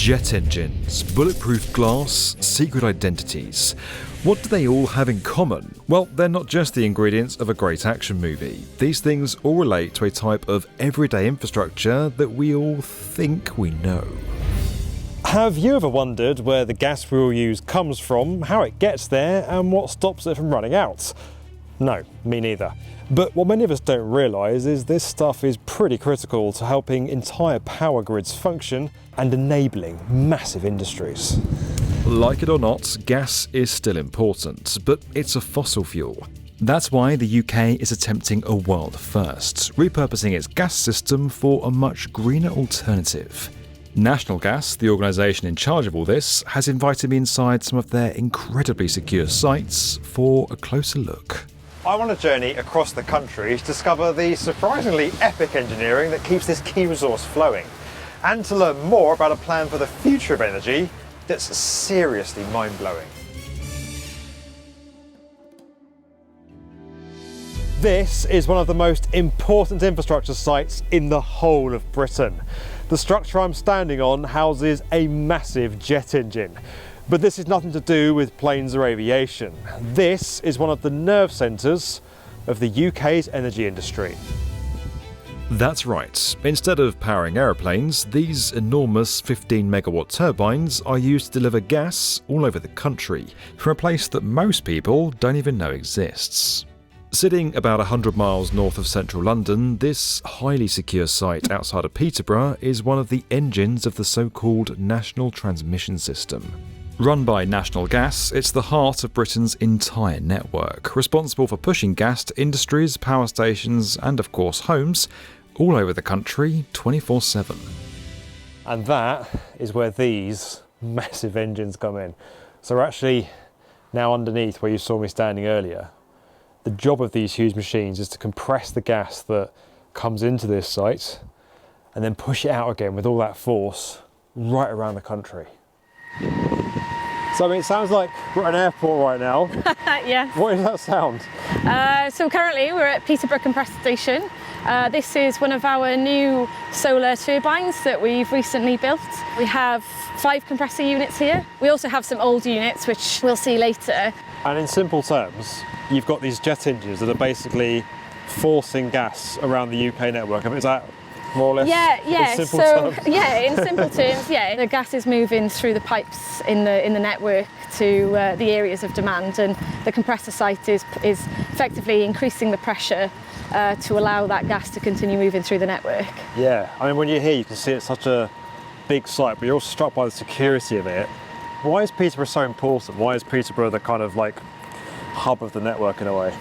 Jet engines, bulletproof glass, secret identities. What do they all have in common? Well, they're not just the ingredients of a great action movie. These things all relate to a type of everyday infrastructure that we all think we know. Have you ever wondered where the gas we all use comes from, how it gets there, and what stops it from running out? No, me neither. But what many of us don't realise is this stuff is pretty critical to helping entire power grids function and enabling massive industries. Like it or not, gas is still important, but it's a fossil fuel. That's why the UK is attempting a world first, repurposing its gas system for a much greener alternative. National Gas, the organisation in charge of all this, has invited me inside some of their incredibly secure sites for a closer look. I'm on a journey across the country to discover the surprisingly epic engineering that keeps this key resource flowing, and to learn more about a plan for the future of energy that's seriously mind-blowing. This is one of the most important infrastructure sites in the whole of Britain. The structure I'm standing on houses a massive jet engine. But this is nothing to do with planes or aviation. This is one of the nerve centres of the UK's energy industry. That's right. Instead of powering aeroplanes, these enormous 15 megawatt turbines are used to deliver gas all over the country, from a place that most people don't even know exists. Sitting about 100 miles north of central London, this highly secure site outside of Peterborough is one of the engines of the so-called National Transmission System. Run by National Gas, it's the heart of Britain's entire network, responsible for pushing gas to industries, power stations and, of course, homes all over the country 24/7. And that is where these massive engines come in. So we're actually now underneath where you saw me standing earlier. The job of these huge machines is to compress the gas that comes into this site and then push it out again with all that force right around the country. So I mean, it sounds like we're at an airport right now. Yeah. What does that sound? So currently we're at Peterborough Compressor Station. This is one of our new solar turbines that we've recently built. We have 5 compressor units here. We also have some old units, which we'll see later. And in simple terms, you've got these jet engines that are basically forcing gas around the UK network. I mean, is that more or less in simple terms? Yeah, in simple terms, yeah. The gas is moving through the pipes in the network to the areas of demand, and the compressor site is effectively increasing the pressure to allow that gas to continue moving through the network. Yeah, I mean, when you're here, you can see it's such a big site, but you're also struck by the security of it. Why is Peterborough so important? Why is Peterborough the kind of like hub of the network in a way?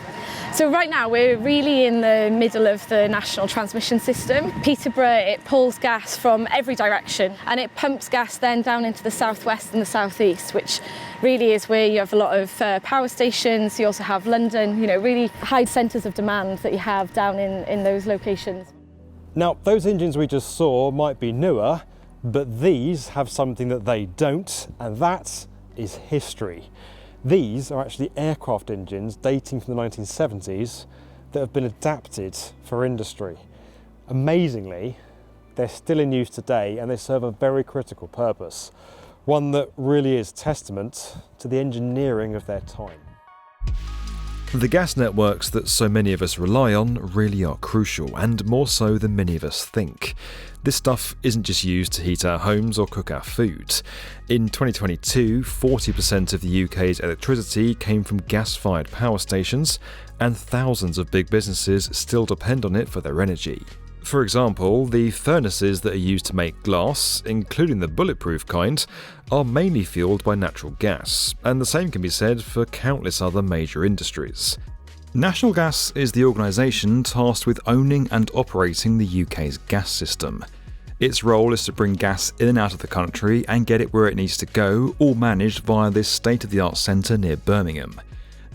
So right now we're really in the middle of the national transmission system. Peterborough, it pulls gas from every direction and it pumps gas then down into the southwest and the southeast, which really is where you have a lot of power stations. You also have London, you know, really high centres of demand that you have down in those locations. Now, those engines we just saw might be newer, but these have something that they don't, and that is history. These are actually aircraft engines dating from the 1970s that have been adapted for industry. Amazingly, they're still in use today and they serve a very critical purpose, one that really is testament to the engineering of their time. The gas networks that so many of us rely on really are crucial, and more so than many of us think. This stuff isn't just used to heat our homes or cook our food. In 2022, 40% of the UK's electricity came from gas-fired power stations, and thousands of big businesses still depend on it for their energy. For example, the furnaces that are used to make glass, including the bulletproof kind, are mainly fueled by natural gas, and the same can be said for countless other major industries. National Gas is the organisation tasked with owning and operating the UK's gas system. Its role is to bring gas in and out of the country and get it where it needs to go, all managed via this state-of-the-art centre near Birmingham.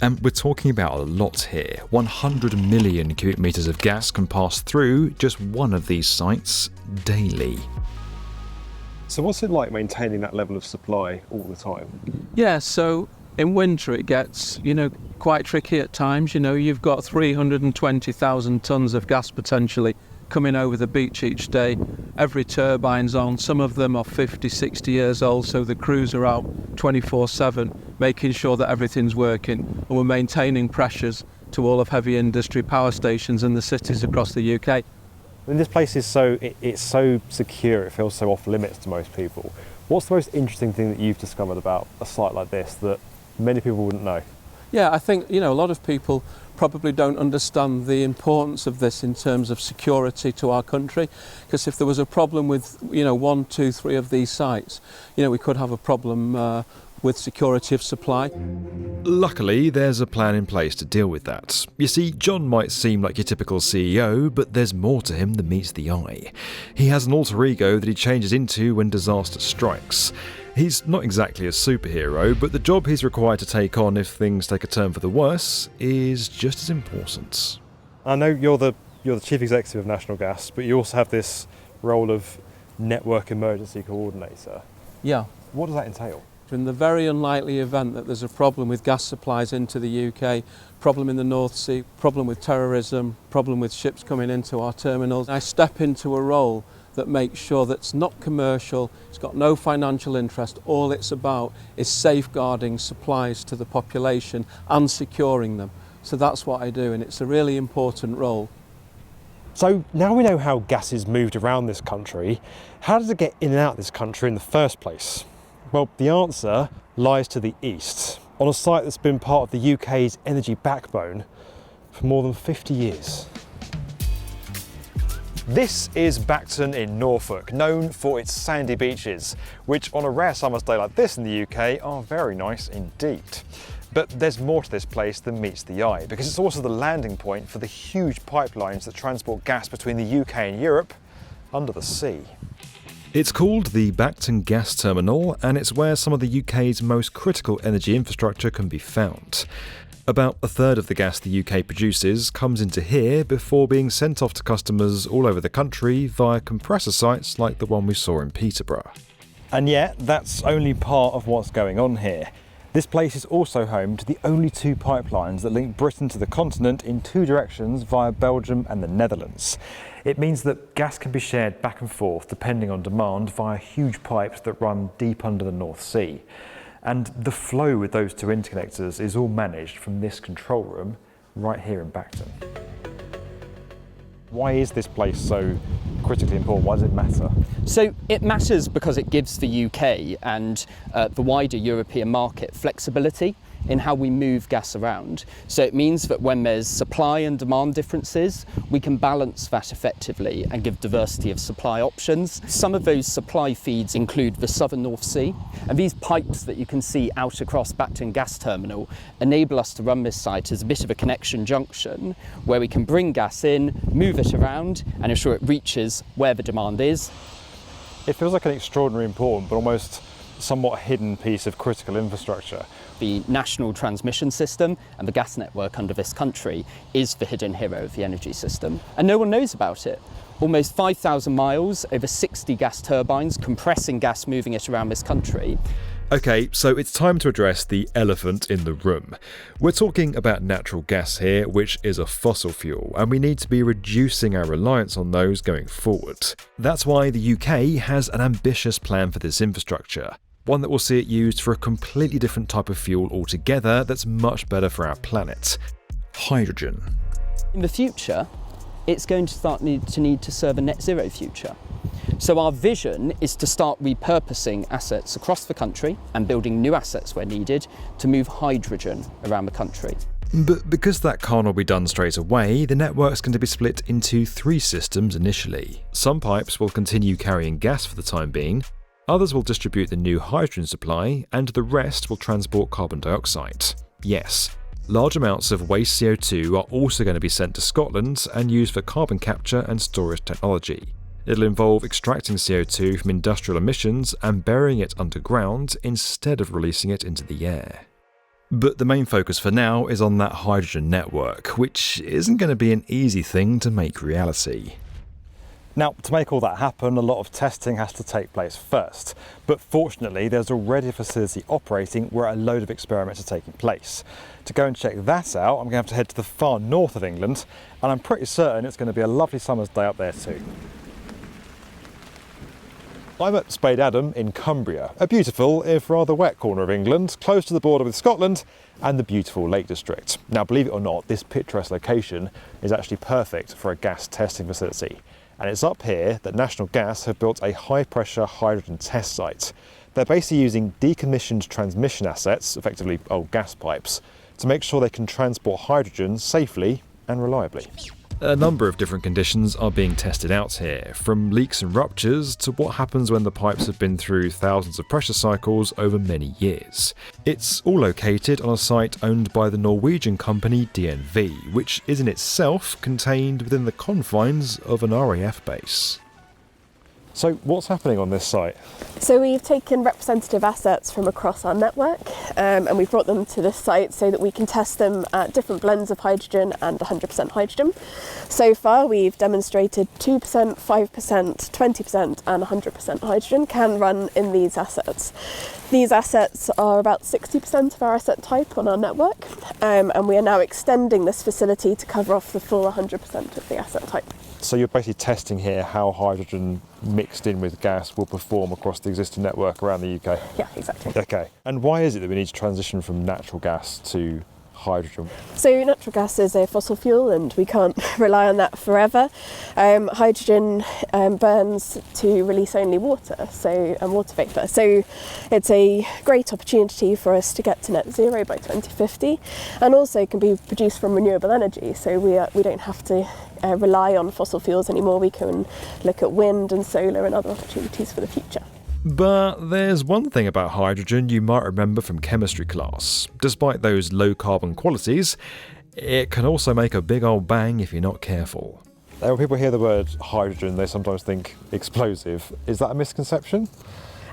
And we're talking about a lot here. 100 million cubic metres of gas can pass through just one of these sites daily. So what's it like maintaining that level of supply all the time? Yeah, so in winter it gets, quite tricky at times. You've got 320,000 tonnes of gas potentially coming over the beach each day. Every turbine's on. Some of them are 50, 60 years old, so the crews are out 24/7, making sure that everything's working. And we're maintaining pressures to all of heavy industry power stations in the cities across the UK. I mean, this place is it's so secure, it feels so off limits to most people. What's the most interesting thing that you've discovered about a site like this that many people wouldn't know? Yeah, I think, a lot of people probably don't understand the importance of this in terms of security to our country, because if there was a problem with, 1, 2, 3 of these sites, we could have a problem with security of supply. Luckily, there's a plan in place to deal with that. You see, John might seem like your typical CEO, but there's more to him than meets the eye. He has an alter ego that he changes into when disaster strikes. He's not exactly a superhero, but the job he's required to take on if things take a turn for the worse is just as important. I know you're the chief executive of National Gas, but you also have this role of network emergency coordinator. Yeah. What does that entail? In the very unlikely event that there's a problem with gas supplies into the UK, problem in the North Sea, problem with terrorism, problem with ships coming into our terminals, I step into a role that makes sure that it's not commercial, it's got no financial interest. All it's about is safeguarding supplies to the population and securing them. So that's what I do, and it's a really important role. So now we know how gas is moved around this country. How does it get in and out of this country in the first place? Well, the answer lies to the east, on a site that's been part of the UK's energy backbone for more than 50 years. This is Bacton in Norfolk, known for its sandy beaches, which on a rare summer's day like this in the UK are very nice indeed. But there's more to this place than meets the eye, because it's also the landing point for the huge pipelines that transport gas between the UK and Europe under the sea. It's called the Bacton Gas Terminal, and it's where some of the UK's most critical energy infrastructure can be found. About a third of the gas the UK produces comes into here before being sent off to customers all over the country via compressor sites like the one we saw in Peterborough. And yet, that's only part of what's going on here. This place is also home to the only 2 pipelines that link Britain to the continent in 2 directions via Belgium and the Netherlands. It means that gas can be shared back and forth depending on demand via huge pipes that run deep under the North Sea. And the flow with those 2 interconnectors is all managed from this control room right here in Bacton. Why is this place so critically important? Why does it matter? So it matters because it gives the UK and the wider European market flexibility in how we move gas around. So it means that when there's supply and demand differences, we can balance that effectively and give diversity of supply options. Some of those supply feeds include the southern North Sea, and these pipes that you can see out across Bacton Gas Terminal enable us to run this site as a bit of a connection junction where we can bring gas in, move it around and ensure it reaches where the demand is. It feels like an extraordinary important but almost somewhat hidden piece of critical infrastructure. The national transmission system and the gas network under this country is the hidden hero of the energy system, and no one knows about it. Almost 5,000 miles, over 60 gas turbines compressing gas, moving it around this country. Okay, so it's time to address the elephant in the room. We're talking about natural gas here, which is a fossil fuel, and we need to be reducing our reliance on those going forward. That's why the UK has an ambitious plan for this infrastructure, one that will see it used for a completely different type of fuel altogether that's much better for our planet: hydrogen. In the future, it's going to need to serve a net zero future. So our vision is to start repurposing assets across the country and building new assets where needed to move hydrogen around the country. But because that can't all be done straight away, the network's going to be split into 3 systems initially. Some pipes will continue carrying gas for the time being, others will distribute the new hydrogen supply, and the rest will transport carbon dioxide. Yes, large amounts of waste CO2 are also going to be sent to Scotland and used for carbon capture and storage technology. It'll involve extracting CO2 from industrial emissions and burying it underground instead of releasing it into the air. But the main focus for now is on that hydrogen network, which isn't going to be an easy thing to make reality. Now, to make all that happen, a lot of testing has to take place first. But fortunately, there's already a facility operating where a load of experiments are taking place. To go and check that out, I'm going to have to head to the far north of England, and I'm pretty certain it's going to be a lovely summer's day up there too. I'm at Spade Adam in Cumbria, a beautiful, if rather wet corner of England, close to the border with Scotland and the beautiful Lake District. Now, believe it or not, this picturesque location is actually perfect for a gas testing facility. And it's up here that National Gas have built a high-pressure hydrogen test site. They're basically using decommissioned transmission assets, effectively old gas pipes, to make sure they can transport hydrogen safely and reliably. A number of different conditions are being tested out here, from leaks and ruptures to what happens when the pipes have been through thousands of pressure cycles over many years. It's all located on a site owned by the Norwegian company DNV, which is in itself contained within the confines of an RAF base. So what's happening on this site? So we've taken representative assets from across our network and we've brought them to this site so that we can test them at different blends of hydrogen and 100% hydrogen. So far we've demonstrated 2%, 5%, 20% and 100% hydrogen can run in these assets. These assets are about 60% of our asset type on our network and we are now extending this facility to cover off the full 100% of the asset type. So you're basically testing here how hydrogen mixed in with gas will perform across the existing network around the UK? Yeah, exactly. Okay. And why is it that we need to transition from natural gas to hydrogen? So natural gas is a fossil fuel and we can't rely on that forever. Hydrogen burns to release only water, and water vapour. So it's a great opportunity for us to get to net zero by 2050 and also can be produced from renewable energy. So we don't have to rely on fossil fuels anymore. We can look at wind and solar and other opportunities for the future. But there's one thing about hydrogen you might remember from chemistry class. Despite those low carbon qualities, it can also make a big old bang if you're not careful. When people hear the word hydrogen, they sometimes think explosive. Is that a misconception?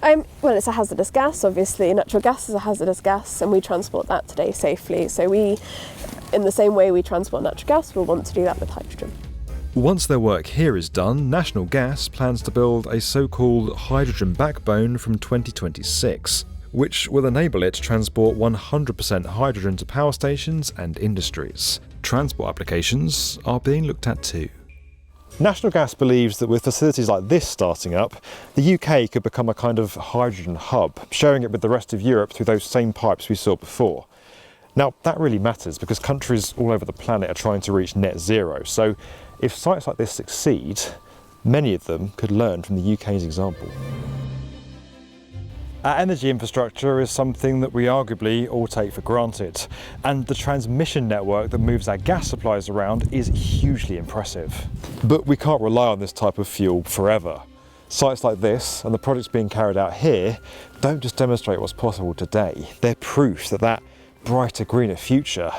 Well, it's a hazardous gas, obviously. Natural gas is a hazardous gas and we transport that today safely. So in the same way we transport natural gas, we'll want to do that with hydrogen. Once their work here is done, National Gas plans to build a so-called hydrogen backbone from 2026, which will enable it to transport 100% hydrogen to power stations and industries. Transport applications are being looked at too. National Gas believes that with facilities like this starting up, the UK could become a kind of hydrogen hub, sharing it with the rest of Europe through those same pipes we saw before. Now, that really matters because countries all over the planet are trying to reach net zero. So if sites like this succeed, many of them could learn from the UK's example. Our energy infrastructure is something that we arguably all take for granted, and the transmission network that moves our gas supplies around is hugely impressive. But we can't rely on this type of fuel forever. Sites like this, and the projects being carried out here, don't just demonstrate what's possible today. They're proof that that brighter, greener future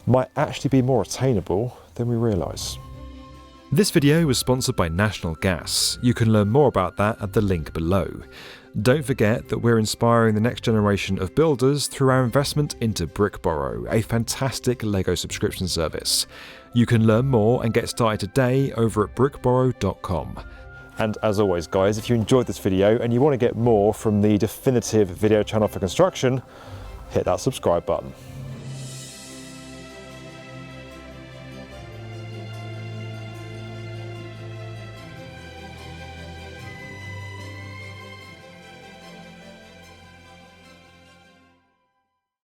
might actually be more attainable than we realise. This video was sponsored by National Gas. You can learn more about that at the link below. Don't forget that we're inspiring the next generation of builders through our investment into BrickBorrow, a fantastic Lego subscription service. You can learn more and get started today over at brickborrow.com. And as always guys, if you enjoyed this video and you want to get more from the definitive video channel for construction, hit that subscribe button.